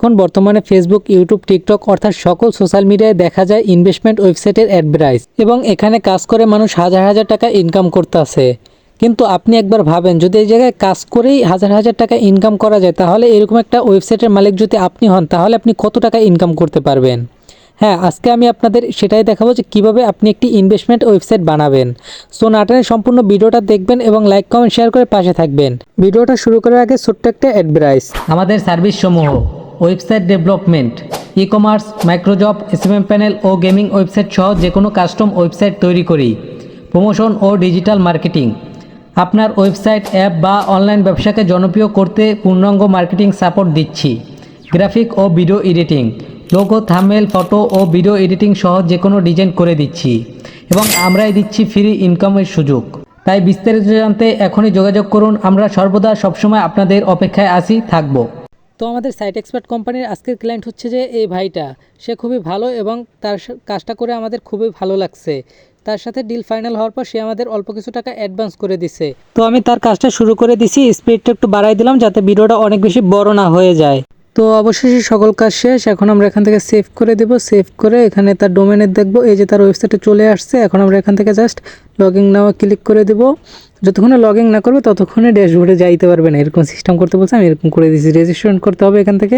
এখন বর্তমানে Facebook, YouTube, TikTok অর্থাৎ সকল সোশ্যাল মিডিয়ায় দেখা যায় ইনভেস্টমেন্ট ওয়েবসাইটের অ্যাডভার্টাইজ এবং এখানে কাজ করে মানুষ হাজার হাজার টাকা ইনকাম করতেছে। কিন্তু আপনি একবার ভাবেন, যদি এই জায়গায় কাজ করেই হাজার হাজার টাকা ইনকাম করা যায়, তাহলে এরকম একটা ওয়েবসাইটের মালিক যদি আপনি হন, তাহলে আপনি কত টাকা ইনকাম করতে পারবেন। হ্যাঁ, আজকে আমি আপনাদের সেটাই দেখাবো যে কীভাবে আপনি একটি ইনভেস্টমেন্ট ওয়েবসাইট বানাবেন। সো না টেনে সম্পূর্ণ ভিডিওটা দেখবেন এবং লাইক, কমেন্ট, শেয়ার করে পাশে থাকবেন। ভিডিওটা শুরু করার আগে ছোট্ট একটা অ্যাডভার্টাইজ। আমাদের সার্ভিস সমূহ website development, e commerce, microjob, SMM panel ও গেমিং ওয়েবসাইট সহ যে কোনো কাস্টম ওয়েবসাইট তৈরি করি। প্রমোশন ও ডিজিটাল মার্কেটিং, আপনার ওয়েবসাইট, অ্যাপ বা অনলাইন ব্যবসাকে জনপ্রিয় করতে পূর্ণাঙ্গ মার্কেটিং সাপোর্ট দিচ্ছি। গ্রাফিক ও video editing, logo, thumbnail, photo ও ভিডিও এডিটিং সহ যে কোনো ডিজাইন করে দিচ্ছি এবং আমরাই দিচ্ছি ফ্রি ইনকামের সুযোগ। তাই বিস্তারিত জানতে এখনই যোগাযোগ করুন। আমরা সর্বদা সবসময় আপনাদের অপেক্ষায় আছি, থাকবো। তো আমাদের সাইট এক্সপার্ট কোম্পানির আজকের ক্লায়েন্ট হচ্ছে যে এই ভাইটা। সে খুবই ভালো এবং তার কাজটা করে আমাদের খুবই ভালো লাগছে। তার সাথে ডিল ফাইনাল হওয়ার পর সে আমাদের অল্প কিছু টাকা অ্যাডভান্স করে দিছে। তো আমি তার কাজটা শুরু করে দিছি, স্পিডটা একটু বাড়াই দিলাম যাতে ভিডিওটা অনেক বেশি বড় না হয়ে যায়। তো অবশেষে সকল কাজ শেষ। এখন আমরা এখান থেকে সেভ করে দেব। সেভ করে এখানে তার ডোমেনের দেখব, এই যে তার ওয়েবসাইটে চলে আসছে। এখন আমরা এখান থেকে জাস্ট লগইন নাও ক্লিক করে দেব। যতক্ষণে লগইন না করবে ততক্ষণে ড্যাশবোর্ডে যাইতে পারবে না, এরকম সিস্টেম করতে বলছে। আমি এরকম করে দিয়েছি। রেজিস্ট্রেশন করতে হবে এখান থেকে।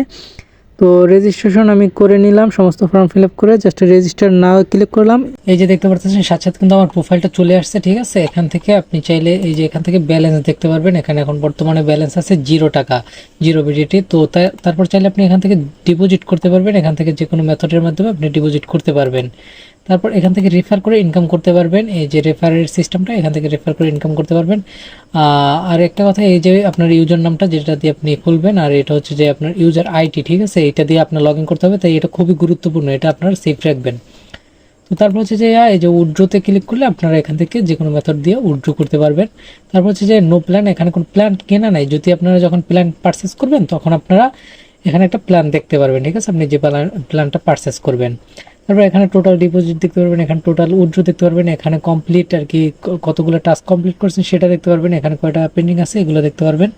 তো রেজিস্ট্রেশন আমি করে নিলাম, সমস্ত ফর্ম ফিল আপ করে জাস্ট রেজিস্টার নাও ক্লিক করলাম। এই যে দেখতে পাচ্ছেন সাথে সাথে কিন্তু আমার প্রোফাইলটা চলে আসছে, ঠিক আছে। এখান থেকে আপনি চাইলে এই যে এখান থেকে ব্যালেন্স দেখতে পারবেন। এখানে এখন বর্তমানে ব্যালেন্স আছে 0 টাকা, 0 বিডিটি। তো তারপর চাইলে আপনি এখান থেকে ডিপোজিট করতে পারবেন। এখান থেকে যে কোনো মেথডের মাধ্যমে আপনি ডিপোজিট করতে পারবেন। তারপর এখান থেকে রেফার করে ইনকাম করতে পারবেন। এই যে রেফারের সিস্টেমটা, এখান থেকে রেফার করে ইনকাম করতে পারবেন। আর একটা কথা, এই যে আপনার ইউজার নামটা যেটা দিয়ে আপনি খুলবেন, আর এটা হচ্ছে যে আপনার ইউজার আইডি, ঠিক আছে। এটা দিয়ে আপনার লগ ইন করতে হবে, তাই এটা খুবই গুরুত্বপূর্ণ, এটা আপনার সেভ রাখবেন। তো তারপর হচ্ছে যে এই যে উইথড্রোতে ক্লিক করলে আপনারা এখান থেকে যে কোনো মেথড দিয়ে উইথড্রো করতে পারবেন। তারপর হচ্ছে যে নো প্ল্যান, এখানে কোনো প্ল্যান কেনা নাই। যদি আপনারা যখন প্ল্যান পারচেস করবেন তখন আপনারা এখানে একটা প্ল্যান দেখতে পারবেন, ঠিক আছে। আপনি যে প্ল্যানটা পারচেস করবেন। তারপর এখানে টোটাল ডিপোজিট দেখতে পারবেন, এখানে টোটাল উইথড্র দেখতে পারবেন, এখানে কমপ্লিট আর কি কতগুলো টাস্ক কমপ্লিট করছেন সেটা দেখতে পারবেন, এখানে কয়টা পেন্ডিং আছে এগুলো দেখতে পারবেন।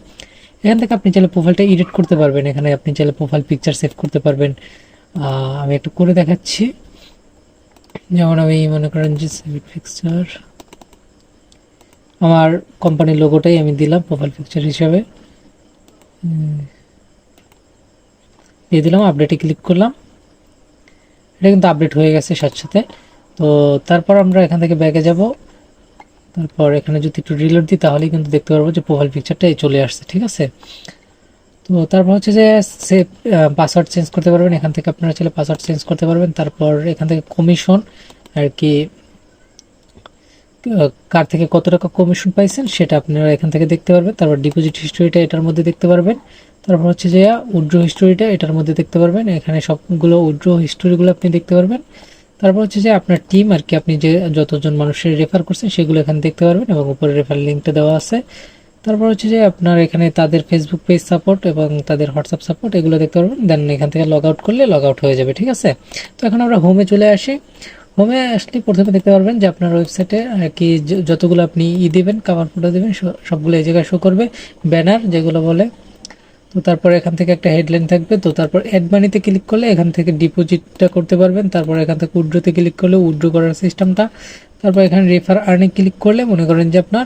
এখান থেকে আপনি চাইলে প্রোফাইলটা এডিট করতে পারবেন, এখানে আপনি চাইলে প্রোফাইল পিকচার সেভ করতে পারবেন। আমি একটু করে দেখাচ্ছি। যেমন আমি মনে করেন যে পিকচার, আমার কোম্পানির লোগোটাই আমি দিলাম প্রোফাইল পিকচার হিসাবে, দিয়ে দিলাম। আপডেটে ক্লিক করলাম, এটা কিন্তু আপডেট হয়ে গেছে সাথে সাথে। তো তারপর আমরা এখান থেকে ব্যাকে যাব। তারপর এখানে যদি একটু রিলোড দিই তাহলেই কিন্তু দেখতে পারবো যে প্রোফাইল পিকচারটা চলে আসছে, ঠিক আছে। তো তারপর হচ্ছে যে পাসওয়ার্ড চেঞ্জ করতে পারবেন, এখান থেকে আপনারা চাইলে পাসওয়ার্ড চেঞ্জ করতে পারবেন। তারপর এখান থেকে কমিশন আর কি কার থেকে কত টাকা কমিশন পাইছেন সেটা আপনারা এখান থেকে দেখতে পারবেন। তারপর ডিপোজিট হিস্টোরিটা এটার মধ্যে দেখতে পারবেন। তারপর হচ্ছে যে উইথড্র হিস্টোরিটা এটার মধ্যে দেখতে পারবেন। এখানে সবগুলো উইথড্র হিস্টোরিগুলো আপনি দেখতে পারবেন। তারপর হচ্ছে যে আপনার টিম আর কি, আপনি যে যতজন মানুষের রেফার করছেন সেগুলো এখানে দেখতে পারবেন এবং উপরে রেফার লিঙ্কটা দেওয়া আছে। তারপর হচ্ছে যে আপনার এখানে তাদের ফেসবুক পেজ সাপোর্ট এবং তাদের হোয়াটসঅ্যাপ সাপোর্ট এগুলো দেখতে পারবেন। দেন এখান থেকে লগ আউট করলে লগ আউট হয়ে যাবে, ঠিক আছে। তো এখন আমরা হোমে চলে আসি। হোমে আসলে প্রথমে দেখতে পারবেন যে আপনার ওয়েবসাইটে আর কি যতগুলো আপনি দেবেন, কাভার ফটো দেবেন, সবগুলো এই জায়গায় শো করবে, ব্যানার যেগুলো বলে। তো তারপর এখান থেকে একটা হেডলাইন থাকবে। তো তারপর অ্যাড মানিতে ক্লিক করলে এখান থেকে ডিপোজিটটা করতে পারবেন। তারপর এখান থেকে উইথড্রোতে ক্লিক করলে উইথড্রো করার সিস্টেমটা। তারপর এখানে রেফার আর্নিং ক্লিক করলে মনে করেন যে আপনার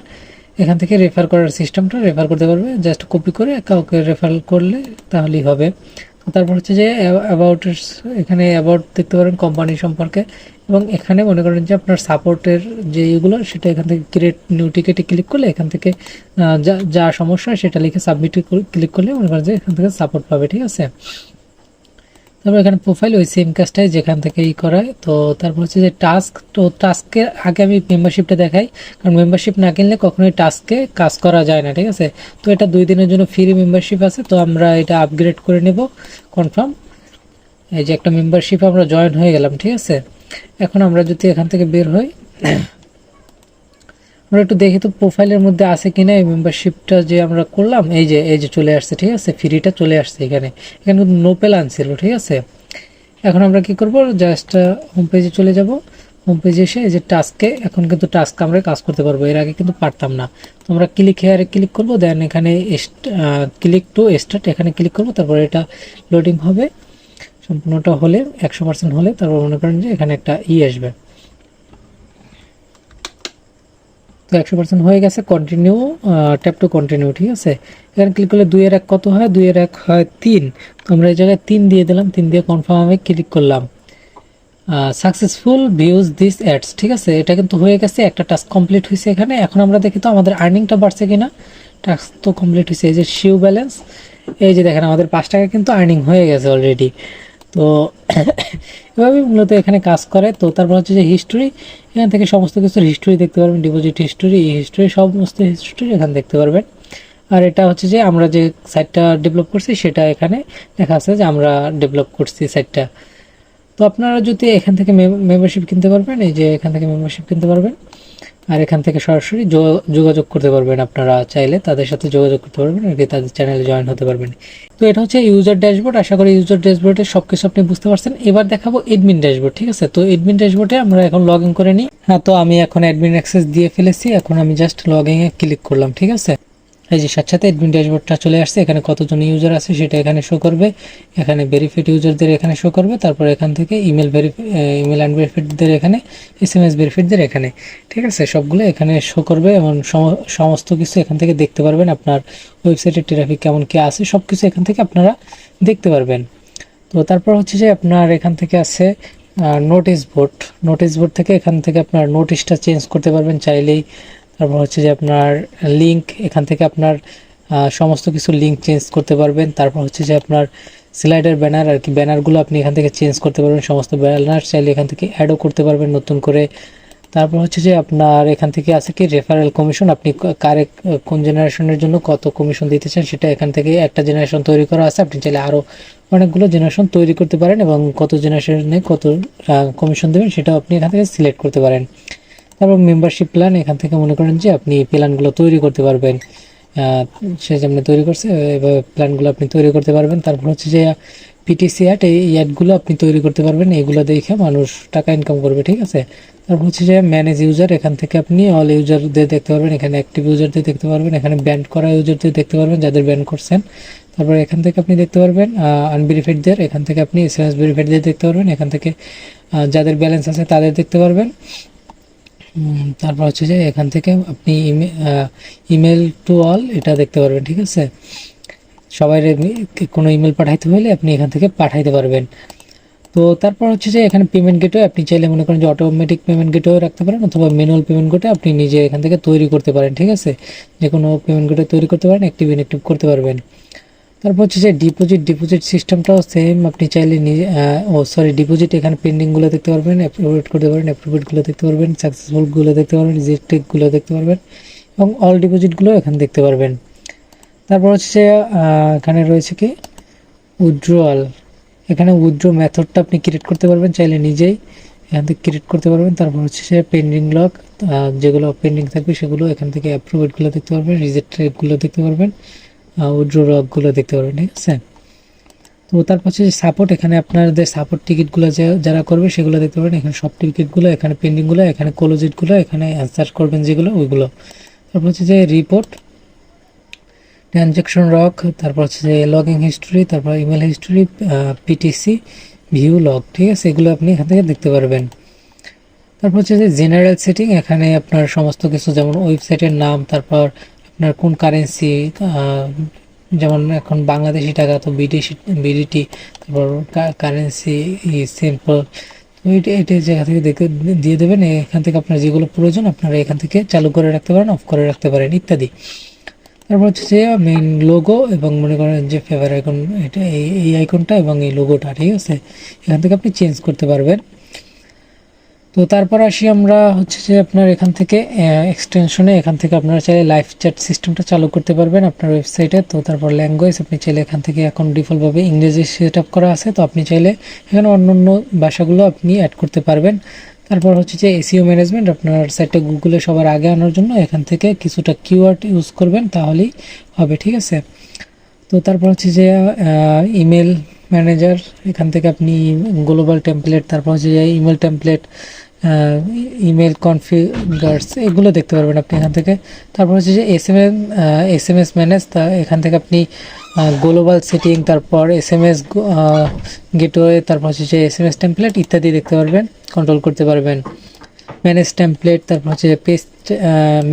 এখান থেকে রেফার করার সিস্টেমটা রেফার করতে পারবে। জাস্ট কপি করে কাউকে রেফার করলে তাহলেই হবে। তারপর হচ্ছে যে অ্যাবাউট, এখানে অ্যাবাউট দেখতে পারেন কোম্পানি সম্পর্কে, এবং এখানে মনে করেন যে আপনার সাপোর্টের যে এগুলো সেটা এখান থেকে ক্রিয়েট নিউ টিকেটে ক্লিক করলে এখান থেকে যা সমস্যা সেটা লিখে সাবমিটে ক্লিক করলে মনে করেন যে এখান থেকে সাপোর্ট পাবে, ঠিক আছে। তারপর এখানে প্রোফাইল ওই সেম কাজটাই যেখান থেকে করায়। তো তারপর হচ্ছে যে টাস্ক, তো টাস্কের আগে আমি মেম্বারশিপটা দেখাই, কারণ মেম্বারশিপ না কিনলে কখনোই টাস্কে কাজ করা যায় না, ঠিক আছে। তো এটা 2 দিনের জন্য ফ্রি মেম্বারশিপ আছে, তো আমরা এটা আপগ্রেড করে নেব কনফার্ম। এই যে একটা মেম্বারশিপ আমরা জয়েন হয়ে গেলাম, ঠিক আছে। এখন আমরা যদি এখান থেকে বের হই, আমরা একটু দেখি তো প্রোফাইলের মধ্যে আছে কিনা এই মেম্বারশিপটা যে আমরা করলাম। এই যে চলে আসছে, ঠিক আছে, ফ্রিটা চলে আসছে এখানে কিন্তু নো প্ল্যান ছিল, ঠিক আছে। এখন আমরা কি করব, জাস্ট হোম পেজে চলে যাব। হোম পেজে এসে এই যে টাস্কে, এখন কিন্তু টাস্ক আমরা কাজ করতে পারবো, এর আগে কিন্তু পারতাম না। তো আমরা হেয়ারে ক্লিক করবো, দেন এখানে ক্লিক টু স্টার্ট এখানে ক্লিক করবো, তারপরে এটা লোডিং হবে। সম্পূর্ণটা হলে 100% হলে তারপর মনে করেন যে এখানে একটা আসবে। তো 100% হয়ে গেছে, কন্টিনিউ, ট্যাপ টু কন্টিনিউ, ঠিক আছে। এখানে ক্লিক করলে 2 এর 1 কত হয়, 2 এর 1 হয় 3। তো আমরা এই জায়গায় 3 দিয়ে দিলাম, 3 দিয়ে কনফার্ম আমি ক্লিক করলাম। সাকসেসফুল ভিউজ দিস অ্যাডস, ঠিক আছে, এটা কিন্তু হয়ে গেছে, একটা টাস্ক কমপ্লিট হয়েছে এখানে। এখন আমরা দেখি তো আমাদের আর্নিংটা বাড়ছে কিনা। টাস্ক তো কমপ্লিট হয়েছে, এই যে শিউ ব্যালেন্স, এই যে দেখেন আমাদের 5 টাকা কিন্তু আর্নিং হয়ে গেছে অলরেডি। তো এভাবে মূলত এখানে কাজ করে। তো তারপর হচ্ছে যে হিস্টোরি, এখান থেকে সমস্ত কিছুর হিস্টোরি দেখতে পারবেন, ডিপোজিট হিস্টোরি, হিস্টোরি, সমস্ত হিস্টোরি এখানে দেখতে পারবেন। আর এটা হচ্ছে যে আমরা যে সাইটটা ডেভেলপ করছি সেটা এখানে দেখা আছে যে আমরা ডেভেলপ করছি সাইটটা। তো আপনারা যদি এখান থেকে মেম্বারশিপ কিনতে পারবেন, এই যে এখান থেকে মেম্বারশিপ কিনতে পারবেন, আর এখান থেকে সরাসরি যোগাযোগ করতে পারবেন। আপনারা চাইলে তাদের সাথে যোগাযোগ করতে পারবেন, আর কি তাদের চ্যানেলে জয়েন হতে পারবেন। তো এটা হচ্ছে ইউজার ড্যাশবোর্ড। আশা করি ইউজার ড্যাশবোর্ডে সবকিছু আপনি বুঝতে পারছেন। এবার দেখাবো এডমিন ড্যাশবোর্ড, ঠিক আছে। তো এডমিন ড্যাশবোর্ডে আমরা এখন লগ ইন করে নিই। হ্যাঁ, তো আমি এখন অ্যাডমিন অ্যাক্সেস দিয়ে ফেলেছি, এখন আমি জাস্ট লগ ইনে ক্লিক করলাম, ঠিক আছে। এই যে সাথে সাথে অ্যাডমিন ড্যাশবোর্ডটা চলে আসছে, এখানে কতজন ইউজার আছে সেটা এখানে শো করবে, এখানে ভেরিফাইড ইউজারদের এখানে শো করবে, তারপর এখান থেকে ইমেল আনভেরিফাইডদের এখানে, এসএমএস ভেরিফাইডদের এখানে, ঠিক আছে, সবগুলো এখানে শো করবে এবং সমস্ত কিছু এখান থেকে দেখতে পারবেন। আপনার ওয়েবসাইটের ট্রাফিক কেমন কি আছে সব কিছু এখান থেকে আপনারা দেখতে পারবেন। তো তারপর হচ্ছে যে আপনার এখান থেকে আছে নোটিশ বোর্ড। নোটিশ বোর্ড থেকে এখান থেকে আপনার নোটিশটা চেঞ্জ করতে পারবেন চাইলেই। তারপর হচ্ছে যে আপনার লিঙ্ক, এখান থেকে আপনার সমস্ত কিছু লিঙ্ক চেঞ্জ করতে পারবেন। তারপর হচ্ছে যে আপনার স্লাইডার ব্যানার, আর কি ব্যানারগুলো আপনি এখান থেকে চেঞ্জ করতে পারবেন, সমস্ত ব্যানার চাইলে এখান থেকে অ্যাডও করতে পারবেন নতুন করে। তারপর হচ্ছে যে আপনার এখান থেকে আছে কি রেফারেল কমিশন, আপনি কারে কোন জেনারেশনের জন্য কত কমিশন দিতে চান সেটা এখান থেকে, একটা জেনারেশন তৈরি করা আছে, আপনি চাইলে আরও অনেকগুলো জেনারেশন তৈরি করতে পারেন এবং কত জেনারেশনে কত কমিশন দেবেন সেটাও আপনি এখান থেকে সিলেক্ট করতে পারেন। তারপর মেম্বারশিপ প্ল্যান, এখান থেকে মনে করেন যে আপনি প্ল্যানগুলো তৈরি করতে পারবেন, সে যেমনি তৈরি করছে এভাবে প্ল্যানগুলো আপনি তৈরি করতে পারবেন। তারপর হচ্ছে যে পিটিসি অ্যাড, এই অ্যাডগুলো আপনি তৈরি করতে পারবেন, এইগুলো দেখে মানুষ টাকা ইনকাম করবে, ঠিক আছে। তারপর হচ্ছে যে ম্যানেজ ইউজার, এখান থেকে আপনি অল ইউজারদের দেখতে পারবেন, এখানে অ্যাক্টিভ ইউজারদের দেখতে পারবেন, এখানে ব্যান্ড করা ইউজারদের দেখতে পারবেন যাদের ব্যান করছেন। তারপর এখান থেকে আপনি দেখতে পারবেন আনভেরিফাইডদের, এখান থেকে আপনি এসএমএস ভেরিফাইডদের দেখতে পারবেন, এখান থেকে যাদের ব্যালেন্স আছে তাদের দেখতে পারবেন। তারপর হচ্ছে যে এখান থেকে আপনি ইমেল টু অল এটা দেখতে পারবেন, ঠিক আছে। সবাই কোনো ইমেল পাঠাইতে হলে আপনি এখান থেকে পাঠাইতে পারবেন। তো তারপর হচ্ছে যে এখানে পেমেন্ট গেটওয়ে, আপনি চাইলে মনে করেন যে অটোমেটিক পেমেন্ট গেটওয়ে রাখতে পারেন, অথবা ম্যানুয়াল পেমেন্ট গেটওয়ে আপনি নিজে এখান থেকে তৈরি করতে পারেন, ঠিক আছে। যে কোনো পেমেন্ট গেটওয়ে তৈরি করতে পারেন, অ্যাক্টিভ ইনঅ্যাক্টিভ করতে পারবেন। তারপর হচ্ছে যে ডিপোজিট সিস্টেমটাও সেম, আপনি চাইলে নিজে ডিপোজিট এখানে পেন্ডিংগুলো দেখতে পারবেন, অ্যাপ্রুভেড করতে পারেন, অ্যাপ্রুভেডগুলো দেখতে পারবেন, সাকসেসফুলগুলো দেখতে পারবেন, রিজেক্টেডগুলো দেখতে পারবেন এবং অল ডিপোজিটগুলো এখানে দেখতে পারবেন। তারপর হচ্ছে যে এখানে রয়েছে কি উইথড্রয়াল, এখানে উইথড্র মেথডটা আপনি ক্রিয়েট করতে পারবেন চাইলে নিজেই, এখান থেকে ক্রিয়েট করতে পারবেন। তারপর হচ্ছে সে পেন্ডিং লক, যেগুলো পেন্ডিং থাকবে সেগুলো এখান থেকে অ্যাপ্রুভেডগুলো দেখতে পারবেন, রিজেক্টেডগুলো দেখতে পারবেন, উইথড্র লকগুলো দেখতে পারবেন, ঠিক আছে। তো তারপর হচ্ছে যে সাপোর্ট, এখানে আপনাদের সাপোর্ট টিকিটগুলো যারা করবে সেগুলো দেখতে পারবেন, এখানে সব টিকিটগুলো, এখানে পেন্ডিংগুলো, এখানে ক্লোজেডগুলো, এখানে অ্যান্সার করবেন যেগুলো ওইগুলো। তারপর হচ্ছে যে রিপোর্ট, ট্রানজ্যাকশন লগ, তারপর হচ্ছে যে লগিং হিস্টোরি, তারপর email history, PTC view log, ঠিক আছে, এগুলো আপনি এখান থেকে দেখতে পারবেন। তারপর হচ্ছে যে জেনারেল সেটিং, এখানে আপনার সমস্ত কিছু যেমন ওয়েবসাইটের নাম, তারপর আপনার কোন কারেন্সি, যেমন এখন বাংলাদেশি টাকা তো বিডিটি, তারপর কারেন্সি সিম্পল, এটা জায়গা থেকে দেখে দিয়ে দেবেন। এখান থেকে আপনার যেগুলো প্রয়োজন আপনারা এখান থেকে চালু করে রাখতে পারেন, অফ করে রাখতে পারেন ইত্যাদি। তারপর হচ্ছে যে মেইন লোগো এবং মনে করেন যে ফেভার আইকন, এটা এই আইকনটা এবং এই লোগোটা, ঠিক আছে, এখান থেকে আপনি চেঞ্জ করতে পারবেন। তো তারপর আসি আমরা হচ্ছে যে আপনার এখান থেকে এক্সটেনশনে, এখান থেকে আপনারা চাইলে লাইভ চ্যাট সিস্টেমটা চালু করতে পারবেন আপনার ওয়েবসাইটে। তো তারপর ল্যাঙ্গুয়েজ, আপনি চাইলে এখান থেকে এখন ডিফল্টভাবে ইংরেজি সেট আপ করা আছে, তো আপনি চাইলে এখানে অন্য ভাষাগুলো আপনি অ্যাড করতে পারবেন। তারপর হচ্ছে যে এসইও ম্যানেজমেন্ট, আপনার সাইটটা গুগলে সবার আগে আনার জন্য এখান থেকে কিছুটা কিওয়ার্ড ইউজ করবেন তাহলেই হবে, ঠিক আছে। তো তারপর হচ্ছে যে ইমেল ম্যানেজার, এখান থেকে আপনি গ্লোবাল টেমপ্লেট, তারপর হচ্ছে যে ইমেল টেমপ্লেট, ইমেল কনফিগার্স এগুলো দেখতে পারবেন আপনি এখান থেকে। তারপর হচ্ছে যে এসএমএস ম্যানেজ, তা এখান থেকে আপনি গ্লোবাল সেটিং, তারপর এসএমএস গেটওয়ে, তারপর হচ্ছে যে এসএমএস টেমপ্লেট ইত্যাদি দেখতে পারবেন, কন্ট্রোল করতে পারবেন। ম্যানেজ টেমপ্লেট, তারপর হচ্ছে পেজ,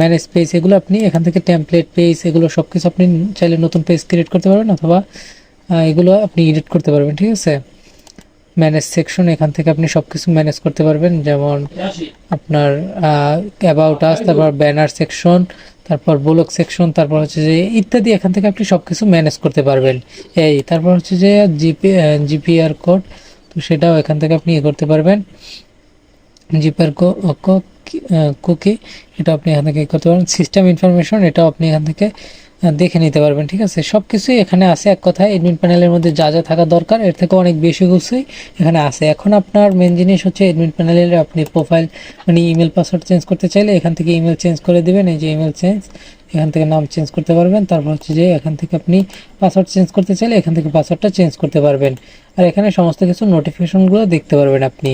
ম্যানেজ পেজ, এগুলো আপনি এখান থেকে টেমপ্লেট পেজ এগুলো সব কিছু আপনি চাইলে নতুন পেজ ক্রিয়েট করতে পারবেন, অথবা এগুলো আপনি এডিট করতে পারবেন, ঠিক আছে। ম্যানেজ সেকশন, এখান থেকে আপনি সব কিছু ম্যানেজ করতে পারবেন, যেমন আপনার অ্যাবাউট আস, তারপর ব্যানার সেকশন, তারপর ব্লগ সেকশন, তারপর হচ্ছে যে ইত্যাদি, এখান থেকে আপনি সব কিছু ম্যানেজ করতে পারবেন। তারপর হচ্ছে যে জিপিআর কোড, তো সেটাও এখান থেকে আপনি করতে পারবেন। জিপিআর কুকি, এটা আপনি এখান থেকে করতে পারবেন। সিস্টেম ইনফরমেশন, এটাও আপনি এখান থেকে দেখে নিতে পারবেন, ঠিক আছে। সব কিছুই এখানে আছে, এক কথায় এডমিন প্যানেলের মধ্যে যা যা থাকা দরকার এর থেকে অনেক বেশি কিছুই এখানে আছে। এখন আপনার মেন জিনিস হচ্ছে এডমিন প্যানেলের আপনি প্রোফাইল মানে ইমেল পাসওয়ার্ড চেঞ্জ করতে চাইলে এখান থেকে ইমেল চেঞ্জ করে দেবেন, এই যে ইমেল চেঞ্জ, এখান থেকে নাম চেঞ্জ করতে পারবেন। তারপর হচ্ছে যে এখান থেকে আপনি পাসওয়ার্ড চেঞ্জ করতে চাইলে এখান থেকে পাসওয়ার্ডটা চেঞ্জ করতে পারবেন। আর এখানে সমস্ত কিছু নোটিফিকেশনগুলো দেখতে পারবেন আপনি।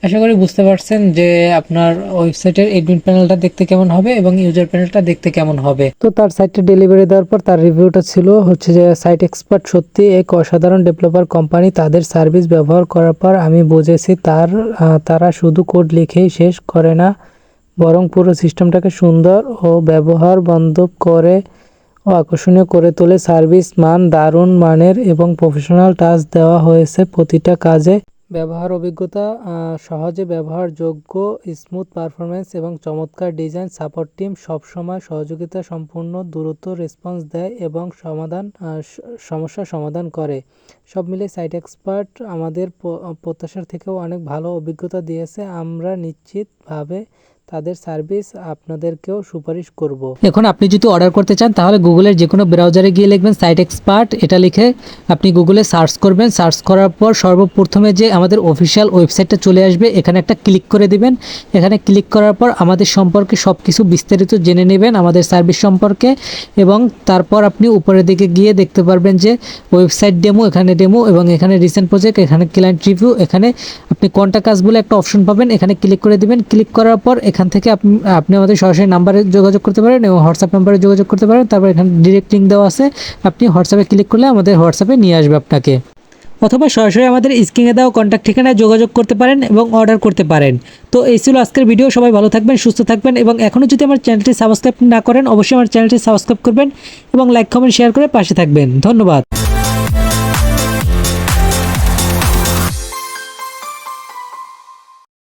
আশা করি বুঝতে পারছেন যে আপনার ওয়েবসাইটের এডমিন প্যানেলটা দেখতে কেমন হবে এবং ইউজার প্যানেলটা দেখতে কেমন হবে। তো তার সাইটে ডেলিভারি দেওয়ার পর তার রিভিউটা ছিল হচ্ছে যে সাইট এক্সপার্ট সত্যি এক অসাধারণ ডেভেলপার কোম্পানি। তাদের সার্ভিস ব্যবহার করার পর আমি বুঝেছি তারা শুধু কোড লিখেই শেষ করে না, বরং পুরো সিস্টেমটাকে সুন্দর ও ব্যবহার বান্ধব করে ও আকর্ষণীয় করে তোলে। সার্ভিস মান দারুণ মানের এবং প্রফেশনাল টাচ দেওয়া হয়েছে প্রতিটা কাজে। ব্যবহার অভিজ্ঞতা সহজে ব্যবহারযোগ্য, স্মুথ পারফরমেন্স এবং চমৎকার ডিজাইন। সাপোর্ট টিম সবসময় সহযোগিতা সম্পূর্ণ, দ্রুত রেসপন্স দেয় এবং সমস্যার সমাধান করে। সব মিলে সাইট এক্সপার্ট আমাদের প্রত্যাশার থেকেও অনেক ভালো অভিজ্ঞতা দিয়েছে। আমরা নিশ্চিতভাবে তাদের সার্ভিস আপনাদেরকেও সুপারিশ করব। এখন আপনি যদি অর্ডার করতে চান তাহলে গুগলের যে কোনো ব্রাউজারে গিয়ে লিখবেন সাইট এক্সপার্ট, এটা লিখে আপনি গুগলে সার্চ করবেন। সার্চ করার পর সর্বপ্রথমে যে আমাদের অফিসিয়াল ওয়েবসাইটটা চলে আসবে, এখানে একটা ক্লিক করে দিবেন। এখানে ক্লিক করার পর আমাদের সম্পর্কে সব কিছু বিস্তারিত জেনে নেবেন, আমাদের সার্ভিস সম্পর্কে। এবং তারপর আপনি উপরের দিকে গিয়ে দেখতে পারবেন যে ওয়েবসাইট ডেমো, এখানে ডেমো, এবং এখানে রিসেন্ট প্রজেক্ট, এখানে ক্লায়েন্ট রিভিউ, এখানে আপনি কোনটা কাজ বলে একটা অপশন পাবেন, এখানে ক্লিক করে দিবেন। ক্লিক করার পর এখান থেকে আপনি আমাদের সরাসরি নাম্বারে যোগাযোগ করতে পারেন এবং হোয়াটসঅ্যাপ নাম্বারে যোগাযোগ করতে পারেন। তারপর এখানে ডিরেক্ট লিঙ্ক দেওয়া আছে, আপনি হোয়াটসঅ্যাপে ক্লিক করলে আমাদের হোয়াটসঅ্যাপে নিয়ে আসবে আপনাকে, অথবা সরাসরি আমাদের স্ক্রিনে দেওয়া কন্ট্যাক্ট ঠিকানায় যোগাযোগ করতে পারেন এবং অর্ডার করতে পারেন। তো এই ছিল আজকের ভিডিও। সবাই ভালো থাকবেন, সুস্থ থাকবেন, এবং এখনও যদি আমার চ্যানেলটি সাবস্ক্রাইব না করেন অবশ্যই আমার চ্যানেলটি সাবস্ক্রাইব করবেন এবং লাইক কমেন্ট শেয়ার করে পাশে থাকবেন। ধন্যবাদ।